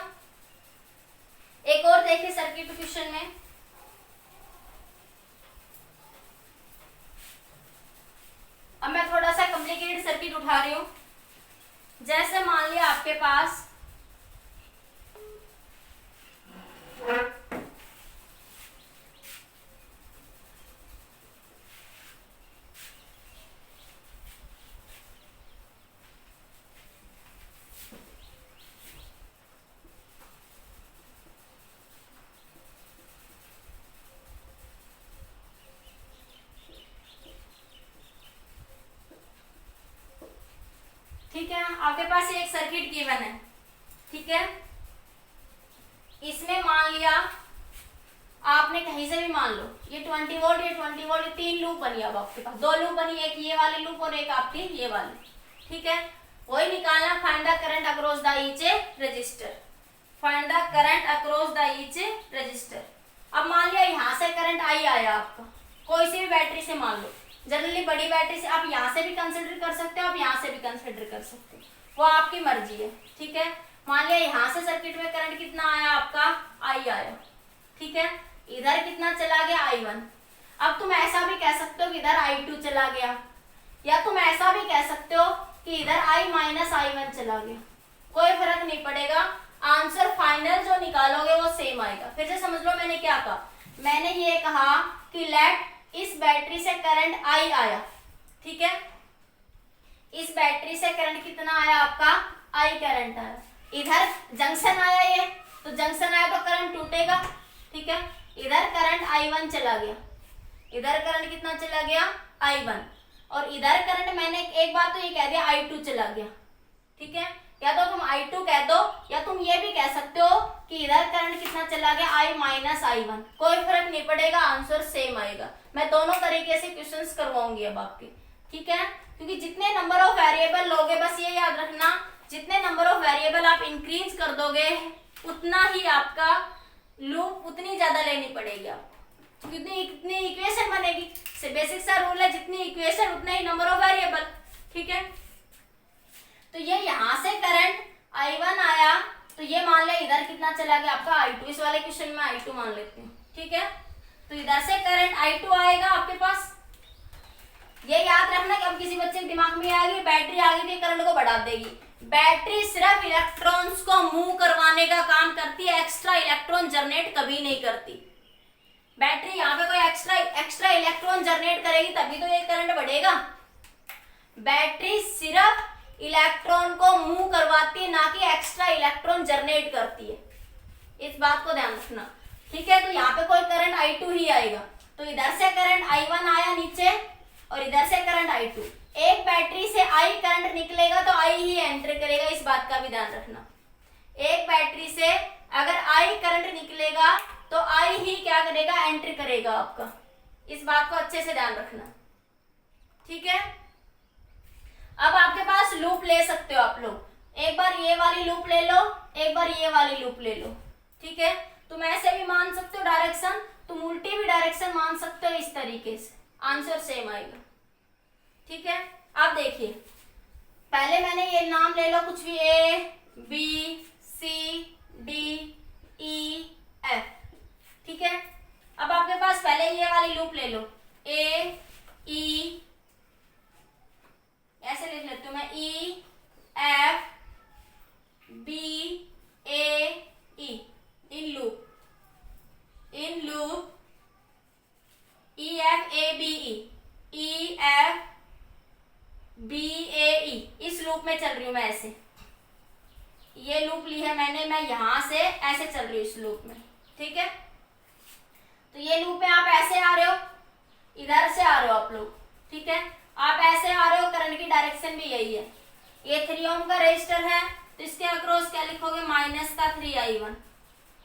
एक और देखिए सर्किट क्वेश्चन में, अब मैं थोड़ा सा कॉम्प्लिकेटेड सर्किट उठा रही हूं। जैसे मान लिया आपके पास ठीक है, आपके पास एक सर्किट गिवन है, ठीक है। इसमें मान लिया आपने कहीं से भी मान लो ये 20 वोल्ट, ये 20 वोल्ट, ये 3 लूप बनी। अब आपके पास 2 लूप बनी, एक ये वाली लूप और एक आपकी ये वाली, ठीक है। वही निकालना, find the current across the each register, find the current across the each register. अब मान लिया यहाँ से करंट आई आया आपका, कोई सी भी बैटरी से मान लो, जनरली बड़ी बैटरी से आप यहाँ से भी कंसिडर कर सकते हो, आप यहाँ से भी कंसिडर कर सकते हो, वो आपकी मर्जी है। ठीक है, मान लिया यहाँ से सर्किट में करंट कितना आया आपका, आई आया। ठीक है, इधर कितना चला गया, I1। अब तुम ऐसा भी कह सकते हो कि इधर I2 चला गया, या तुम ऐसा भी कह सकते हो कि इधर I माइनस I1 चला गया, कोई फर्क नहीं पड़ेगा, आंसर फाइनल जो निकालोगे वो सेम आएगा। फिर से समझ लो मैंने क्या कहा, मैंने ये कहा कि लेट इस बैटरी से करंट I आया। ठीक है, इस बैटरी से करंट कितना आया आपका, I करंट आया। इधर जंक्शन आया, ये तो जंक्शन आया तो करंट टूटेगा। ठीक है, इधर करंट I1 चला गया, इधर करंट कितना चला गया, I1, और इधर करंट मैंने एक बार तो ये कह दिया I2 चला गया। ठीक है, या तो तुम I2 कह दो, या तुम ये भी कह सकते हो कि इधर करंट कितना चला गया, I माइनस I1, कोई फर्क नहीं पड़ेगा, आंसर सेम आएगा। मैं दोनों तरीके से क्वेश्चंस करवाऊंगी अब आपके। ठीक है, क्योंकि जितने नंबर ऑफ वेरिएबल लोगे, बस ये याद रखना, जितने नंबर ऑफ वेरिएबल आप इंक्रीज कर दोगे उतना ही आपका लूप उतनी ज्यादा लेनी पड़ेगी आपको, कितनी इक्वेशन बनेगी, से बेसिक सा रूल है, जितनी इक्वेशन उतने ही नंबर ऑफ वेरिएबल। ठीक है, तो ये यहाँ से करंट I1 आया, तो ये मान ले इधर कितना चला गया आपका I2, इस वाले क्वेश्चन में I2 मान लेते हैं। ठीक है, तो इधर से करंट I2 आएगा आपके पास। ये याद रखना कि अब किसी बच्चे के दिमाग में आएगी बैटरी आ गई थी करंट को बढ़ा देगी, बैटरी सिर्फ इलेक्ट्रॉन्स को मूव करवाने का काम करती है, एक्स्ट्रा इलेक्ट्रॉन जनरेट कभी नहीं करती। बैटरी यहाँ पे कोई एक्स्ट्रा इलेक्ट्रॉन जनरेट करेगी तभी तो ये करंट बढ़ेगा। बैटरी सिर्फ इलेक्ट्रॉन को मूव करवाती है, ना कि एक्स्ट्रा इलेक्ट्रॉन जनरेट करती है, इस बात को ध्यान रखना। ठीक है, तो यहाँ पे कोई करंट I2 ही आएगा, तो इधर से करंट I1 आया नीचे और इधर से करंट I2। एक बैटरी से I करंट निकलेगा तो I ही एंटर करेगा, इस बात का भी ध्यान रखना। एक बैटरी से अगर I करंट निकलेगा तो I ही क्या करेगा, एंटर करेगा आपका, इस बात को अच्छे से ध्यान रखना। ठीक है, अब आपके पास लूप ले सकते हो आप लोग, एक बार ये वाली लूप ले लो, एक बार ये वाली लूप ले लो। ठीक है, तुम ऐसे भी मान सकते हो डायरेक्शन, तुम उल्टी भी डायरेक्शन मान सकते हो, इस तरीके से आंसर सेम आएगा। ठीक है, अब देखिए, पहले मैंने ये नाम ले लो कुछ भी, A B C D E F। ठीक है, अब आपके पास पहले ये वाली लूप ले लो, A E, ऐसे लिख लेती हूँ मैं, E F B A E, in loop E F A B E, E F B A E, इस लूप में चल रही हूं मैं ऐसे, ये लूप ली है मैंने, मैं यहां से ऐसे चल रही हूँ इस लूप में। ठीक है, तो ये लूप में आप ऐसे आ रहे हो, इधर से आ रहे हो आप लोग। ठीक है, आप ऐसे आ रहे हो, करंट की डायरेक्शन भी यही है, ये 3 ओम का रेजिस्टर है, तो इसके अक्रॉस क्या लिखोगे, माइनस का 3I1,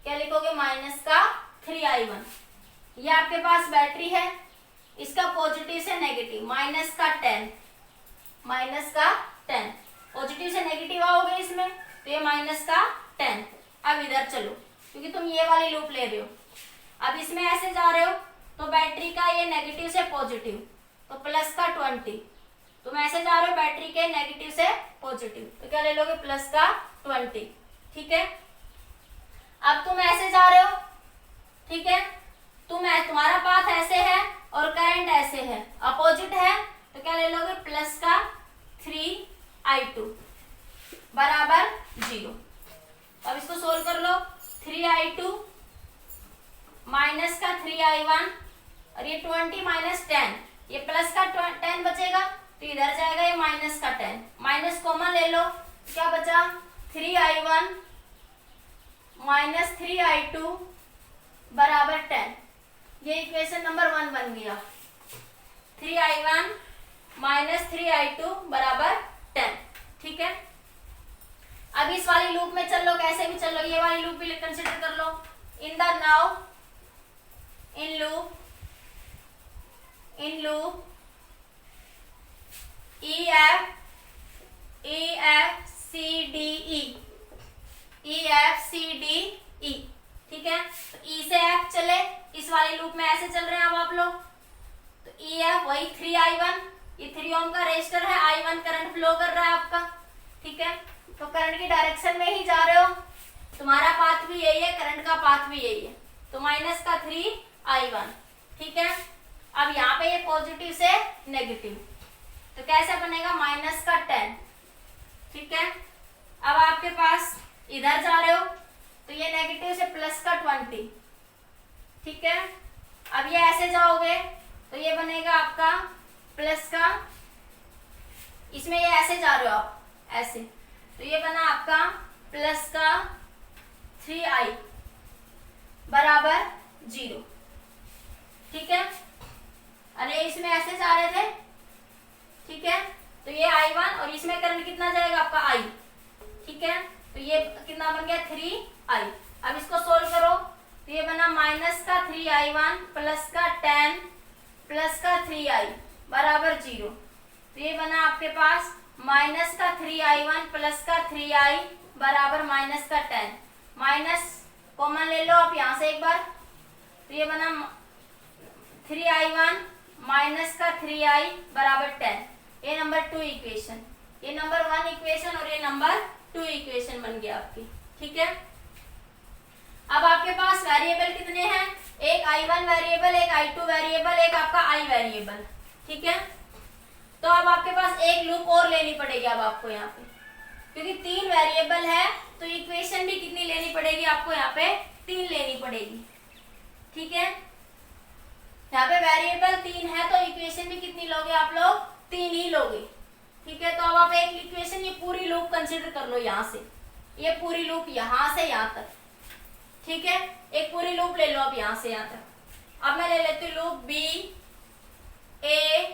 क्या लिखोगे, माइनस का 3I1। ये आपके पास बैटरी है, इसका पॉजिटिव से नेगेटिव माइनस का 10, माइनस का 10, पॉजिटिव से नेगेटिव आओगे इसमें, तो ये माइनस का 10। अब इधर चलो, क्योंकि तुम ये वाली लूप ले रहे हो, अब इसमें ऐसे जा रहे हो, तो बैटरी का ये नेगेटिव से पॉजिटिव, तो प्लस का 20, तुम ऐसे जा रहे हो बैटरी के नेगेटिव से पॉजिटिव, तो क्या ले लोगे, प्लस का 20। ठीक है, अब तुम ऐसे जा रहे हो। ठीक है, तुम्हारा पाथ ऐसे है और करंट ऐसे है, अपोजिट है, तो क्या ले लोगे, प्लस का 3I2 बराबर 0। अब इसको सोल्व कर लो, 3I2 माइनस का 3I1, और ये 20 माइनस 10, ये प्लस का 10 बचेगा, तो इधर जाएगा ये माइनस का 10, माइनस कॉमन ले लो, क्या बचा, 3I1 माइनस 3I2 बराबर 10। ये इक्वेशन नंबर 1 बन गया, 3I1 माइनस 3I2 बराबर 10। ठीक है, अब इस वाली लूप में चल लो, कैसे भी चल लो, ये वाली लूप भी कंसिडर कर लो, in the now in loop E F C D E। ठीक है, तो E से F चले, इस वाली लूप में ऐसे चल रहे हैं अब आप लोग, तो ई है वही 3i1, ये 3 ओम का रेजिस्टर है, i1 करंट फ्लो कर रहा है आपका, ठीक है। तो करंट की डायरेक्शन में ही जा रहे हो, तुम्हारा पाथ भी यही है, करंट का पाथ भी यही है, तो माइनस का 3i1, ठीक है। अब यहाँ पे ये पॉजिटिव से नेगेटिव, तो कैसे बनेगा माइनस का 10, ठीक है। अब आपके पास इधर जा रहे हो तो ये नेगेटिव से प्लस का 20, ठीक है। अब ये ऐसे जाओगे तो ये बनेगा आपका प्लस का, इसमें ये ऐसे जा रहे हो आप ऐसे, तो ये बना आपका प्लस का 3i बराबर 0, ठीक है। अरे इसमें ऐसे जा रहे थे, ठीक है, तो ये i1 और इसमें करंट कितना जाएगा आपका i, ठीक है। तो ये कितना बन गया 3i। अब इसको सोल्व करो तो ये बना माइनस का 3i1 प्लस का 10 प्लस का 3i बराबर 0, तो ये बना आपके पास माइनस का 3i1 प्लस का 3i बराबर माइनस का 10, माइनस कॉमन ले लो आप यहाँ से एक बार, तो ये बना 3i1 माइनस का 3i बराबर 10, ये नंबर 2 इक्वेशन, ये नंबर 1 इक्वेशन और ये नंबर 2 इक्वेशन बन गया आपकी, ठीक है। अब आपके पास वेरिएबल कितने हैं, एक i1 वेरिएबल, एक i2 वेरिएबल, एक आपका i वेरिएबल, ठीक है। तो अब आपके पास एक लूप और लेनी पड़ेगी अब आपको यहाँ पे, क्योंकि 3 वेरिएबल है तो इक्वेशन भी कितनी लेनी पड़ेगी आपको, यहाँ पे 3 लेनी पड़ेगी, ठीक है। यहाँ पे वेरिएबल 3 है तो इक्वेशन भी कितनी लोगे आप लोग, 3 ही लोगे, ठीक है। तो अब आप एक इक्वेशन ये पूरी लूप कंसीडर कर लो, यहाँ से ये पूरी लूप यहाँ से यहाँ तक, ठीक है। एक पूरी लूप ले लो अब यहाँ से यहाँ तक। अब मैं ले लेती हूँ loop B A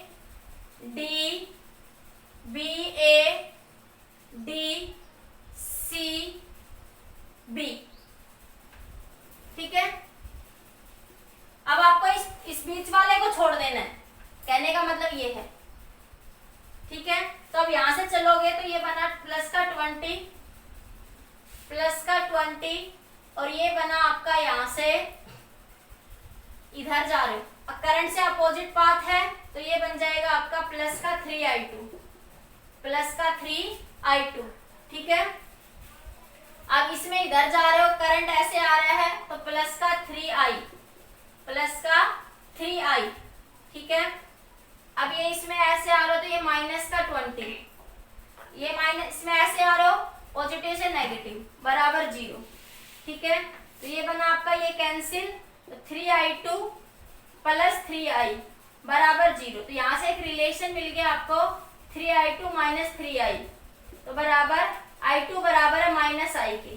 D C B, ठीक है। अब आपको इस बीच वाले को छोड़ देना है, कहने का मतलब ये है, ठीक है। तो अब यहां से चलोगे तो ये बना प्लस का 20 और ये बना आपका यहाँ से इधर जा रहे हो, करंट से अपोजिट पाथ है तो ये बन जाएगा आपका प्लस का 3i2, ठीक है। अब इसमें इधर जा रहे हो, करंट ऐसे आ रहा है तो प्लस का 3i, ठीक है। अब ये इसमें ऐसे आ रहे हो तो ये माइनस का 20, ये माइनस इसमें ऐसे आ रहे हो पॉजिटिव से नेगेटिव बराबर 0, ठीक है। तो ये बना आपका ये कैंसिल, तो 3i2 प्लस 3i बराबर 0, तो यहाँ से एक रिलेशन मिल गया आपको 3i2 माइनस 3i, तो बराबर i2 बराबर है माइनस i के।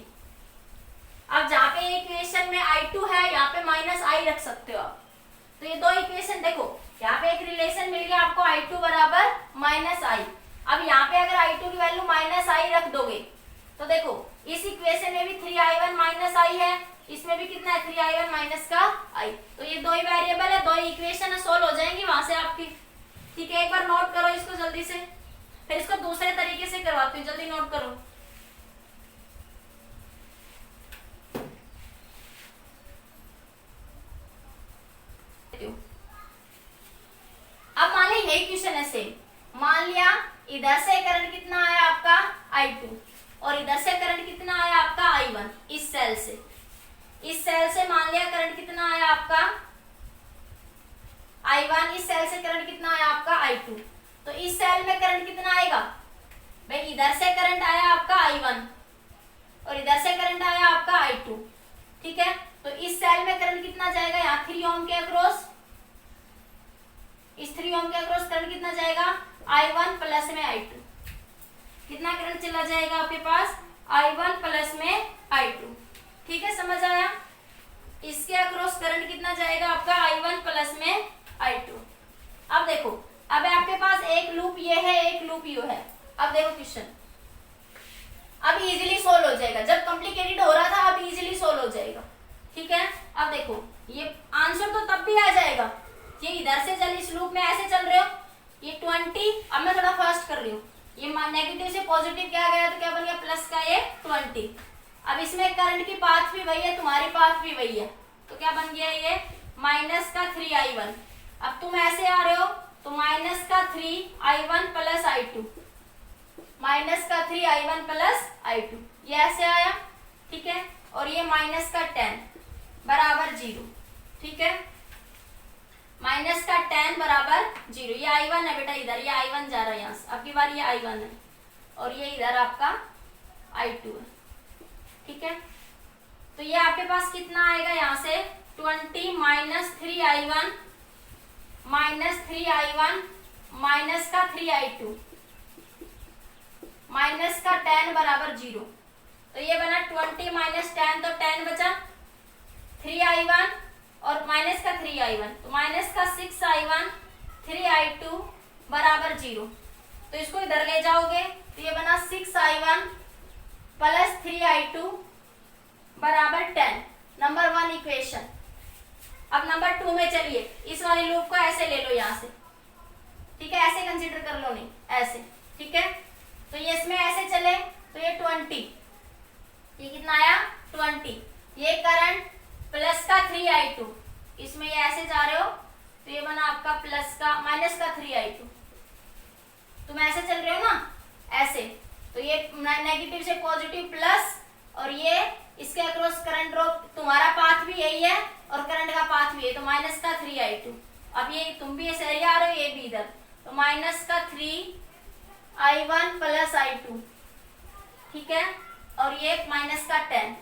अब जहाँ पे इक्वेशन में i2 है यहाँ पे माइनस i रख सकते हो आप, तो ये दो इक्वेशन देखो, यहाँ पे एक रिलेशन मिल गया आपको i2 बराबर माइनस i। अब यहाँ पे अगर i2 की वैल्यू माइनस i रख दोगे तो देखो इस इक्वेशन में भी 3i1 माइनस i है, इसमें भी कितना है 3i1 माइनस का i, तो ये दो ही वेरिएबल है, दो ही इक्वेशन है, सोल्व हो जाएंगी वहां से आपकी, ठीक है। एक बार नोट करो इसको जल्दी से, फिर इसको दूसरे तरीके से करवाती हूँ, जल्दी नोट करो। अब मान लिया यही क्वेश्चन है सेम, मान लिया इधर से करंट कितना आया आपका i2 और इधर से करंट कितना आया आपका i1, इस सेल से मान लिया करंट कितना आया आपका i1, इस सेल से करंट कितना आया आपका i2, तो इस सेल में करंट कितना आएगा भाई, इधर से करंट आया आपका i1 और इधर से करंट आया आपका i2, ठीक है। तो इस सेल में करंट कितना जाएगा, यहाँ 3 ओम के अक्रॉस, इस 3 ओम के अक्रॉस करंट कितना जाएगा i1 प्लस में i2, कितना करंट चला जाएगा आपके पास i1 प्लस में i2, ठीक है, समझ आया। इसके अक्रॉस करंट कितना जाएगा आपका i1 प्लस में i2। अब देखो, अब आपके पास एक लूप ये है, एक लूप ये है। अब देखो क्वेश्चन अब इजीली सोल्व हो जाएगा, जब कॉम्प्लिकेटेड हो रहा था अब इजीली सोल्व हो जाएगा, ठीक है। अब देखो ये आंसर तो तब भी आ जाएगा, ये इधर से चल, इस लूप में ऐसे चल रहे हो, ये 20, अब मैं थोड़ा फास्ट कर रही हूँ, ये नेगेटिव से पॉजिटिव क्या गया तो क्या बन गया प्लस का ये 20। अब इसमें करंट की पाथ भी वही है, तुम्हारी पाथ भी वही है, तो क्या बन गया ये माइनस का 3i1 अब तुम ऐसे आ रहे हो तो माइनस का 3i1 प्लस i2, माइनस का 3i1 प्लस i2, ये ऐसे आया, ठीक है। और ये माइनस का 10 बराबर 0, ठीक है, माइनस का 10 बराबर 0। ये i1 है बेटा, इधर ये i1 जा रहा है यहाँ से, अब की बार ये i1 है और ये इधर आपका i2 है, ठीक है। तो ये आपके पास कितना आएगा यहाँ से 20 minus 3i1 minus 3i1 minus का 3i2 माइनस का 10 बराबर 0। तो ये बना 20 माइनस 10, तो 10 बचा, 3i1 और माइनस का 3i1, तो माइनस का 6i1 3i2 बराबर 0। तो इसको इधर ले जाओगे तो ये बना 6i1 प्लस 3i2 बराबर 10, नंबर 1 इक्वेशन। अब नंबर 2 में चलिए, इस वाले लूप को ऐसे ले लो यहाँ से, ठीक है, ऐसे कंसीडर कर लो, नहीं ऐसे, ठीक है। तो ये इसमें ऐसे चले तो ये 20, ये कितना आया 20, ये करंट प्लस का 3i2, इसमें ये ऐसे जा रहे हो तो ये बना आपका प्लस का माइनस का 3i2, तुम ऐसे चल रहे हो ना ऐसे, तो ये नेगेटिव से पॉजिटिव प्लस, और ये इसके अक्रॉस करंट ड्रॉ, तुम्हारा पाथ भी यही है और करंट का पाथ भी है, तो माइनस का 3i2। अब ये तुम भी ऐसे आ रहे हो, ये भी इधर, तो माइनस का 3i1 प्लस i2, ठीक है, और ये माइनस का 10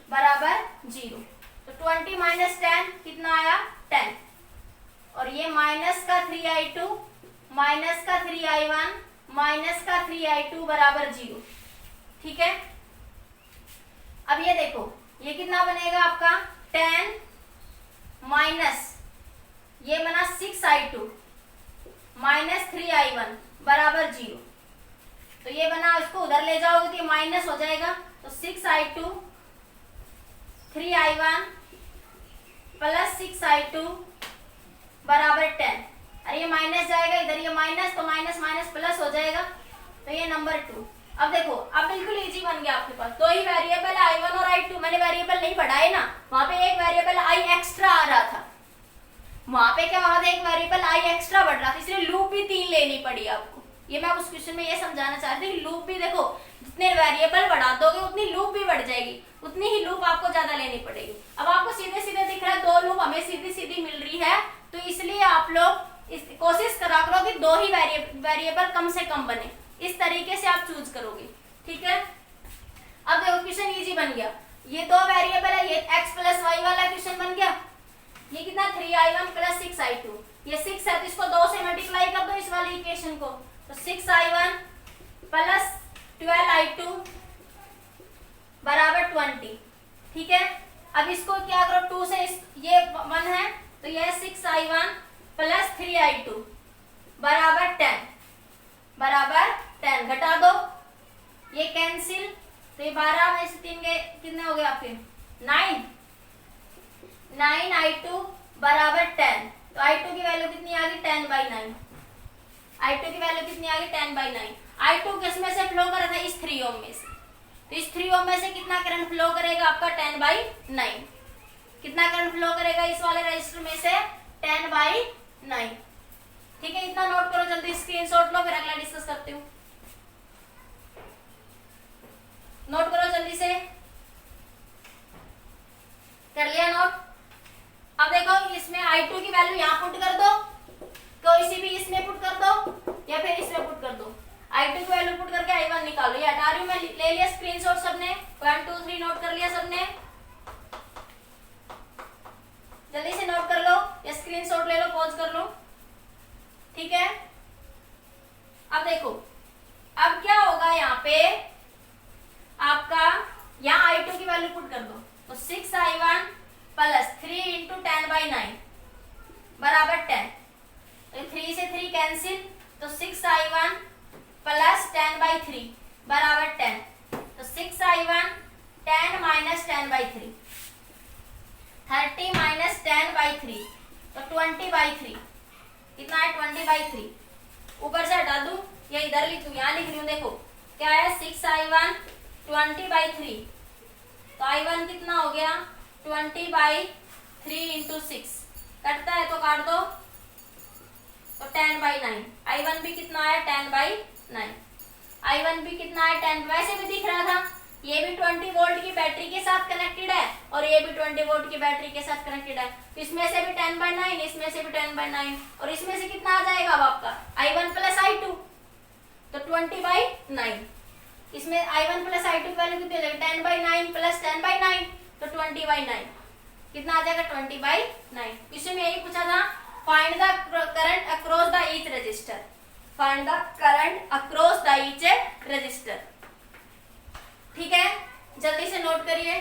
बराबर 0। तो 20 माइनस 10 कितना आया 10, और ये माइनस का 3i2 माइनस का 3i1 माइनस का 3i2 बराबर 0, ठीक है। अब ये देखो ये कितना बनेगा आपका 10 माइनस ये बना 6i2 माइनस 3i1 बराबर 0। तो ये बना, इसको उधर ले जाओगे तो माइनस हो जाएगा, तो 6i2 3i1 प्लस 6i2 बराबर 10। अरे ये माइनस जाएगा इधर, ये माइनस, तो माइनस माइनस प्लस हो जाएगा, तो ये नंबर 2। अब देखो अब बिल्कुल इजी बन गया आपके पास, दो ही वेरिएबल i1 और i2, मैंने वेरिएबल नहीं पढ़ाए ना, वहां पे एक वेरिएबल i एक्स्ट्रा आ रहा था, वहां पे क्या हो रहा था एक वेरिएबल i एक्स्ट्रा बढ़ रहा था, इसलिए लूप भी 3 लेनी पड़ी आपको। ये मैं उस क्वेश्चन में ये समझाना चाहती हूँ, लूप भी देखो जितने वेरिएबल बढ़ा दोगे उतनी लूप भी बढ़ जाएगी, उतनी ही लूप आपको ज्यादा लेनी पड़ेगी। अब आपको सीधे सीधे दिख रहा है 2 लूप हमें सीधी सीधी मिल रही है, तो इसलिए आप लोग इस कोशिश करा करो कि 2 ही वेरिएबल कम से कम बने, इस तरीके से आप चूज करोगे, ठीक है। अब देखो क्वेश्चन इजी बन गया, ये 2 वेरिएबल है, ये x प्लस वाई वाला क्वेश्चन बन गया, ये कितना 3i1 प्लस 6i2, ये 6 है तो इसको 2 से मल्टीप्लाई कर दो इस वाली इक्वेशन को, तो 6i1 प्लस 12i2 बराबर 20, ठीक है। अब इसको क्या करो 2 से ये 1 है तो ये 6i1 प्लस 3i2 बराबर 10 घटा दो, ये कैंसिल, तो ये 12 में से 3 के कितने हो गए आपके 9i2 बराबर 10, तो i2 की वैल्यू कितनी आ गई 10/9, i2 की वैल्यू कितनी आ गई 10/9। i2 किसमें से फ्लो कर रहा था इस 3 ओम में से, तो इस 3 ओम में से कितना करंट फ्लो करेगा आपका 10/9, कितना करंट फ्लो करेगा इस वाले रजिस्टर में से 10/9, ठीक है। इतना नोट करो जल्दी, स्क्रीनशॉट लो, फिर अगला डिस्कस करते हूँ, नोट करो जल्दी से, कर लिया नोट। अब देखो इसमें i2 की वैल्यू यहाँ पुट कर दो, कोई सी भी इसमें पुट कर दो या फिर इसमें पुट कर दो, i2 की वैल्यू पुट करके i1 निकालो। ये हटा रही हूं मैं, ले लिया स्क्रीनशॉट सबने, 1 2 3 नोट कर लिया सबने, जल्दी से नोट कर लो या स्क्रीनशॉट ले लो, पॉज कर लो, ठीक है। अब देखो अब क्या होगा यहाँ पे आपका, यहाँ i2 की वैल्यू पुट कर दो, तो 6i1 प्लस 3 इंटू 10/9 बराबर 10, तो 3 से 3 कैंसिल, तो 6i1 प्लस 10/3 बराबर 10, तो 6i1 10 माइनस 10/3, 30 माइनस 10/3, तो 20/3, कितना है 20/3, ऊपर से हटा दूं या इधर लिखूं, यहाँ लिख रही हूँ, देखो क्या है 6i1 20/3, तो i1 कितना हो गया 20/3 इंटू 6, कटता है तो काट दो, तो 10/9। I1 भी कितना आया 10/9। I1 भी कितना है 10, वैसे भी दिख रहा था, ये भी 20 वोल्ट की बैटरी के साथ कनेक्टेड है और ये भी 20 वोल्ट की बैटरी के साथ कनेक्टेड है, तो इसमें से भी 10/9, इसमें से भी 10/9, और इसमें से कितना आ जाएगा अब आपका I1 प्लस I2, तो 20/9। इसमें I1 प्लस I2 की वैल्यू कितनी हो जाएगी 10/9 प्लस 10/9, तो 20/9 कितना आ जाएगा 20/9। इसमें यही पूछा था, find the current across the each register, find the current across the each resistor. ठीक है, जल्दी से नोट करिए।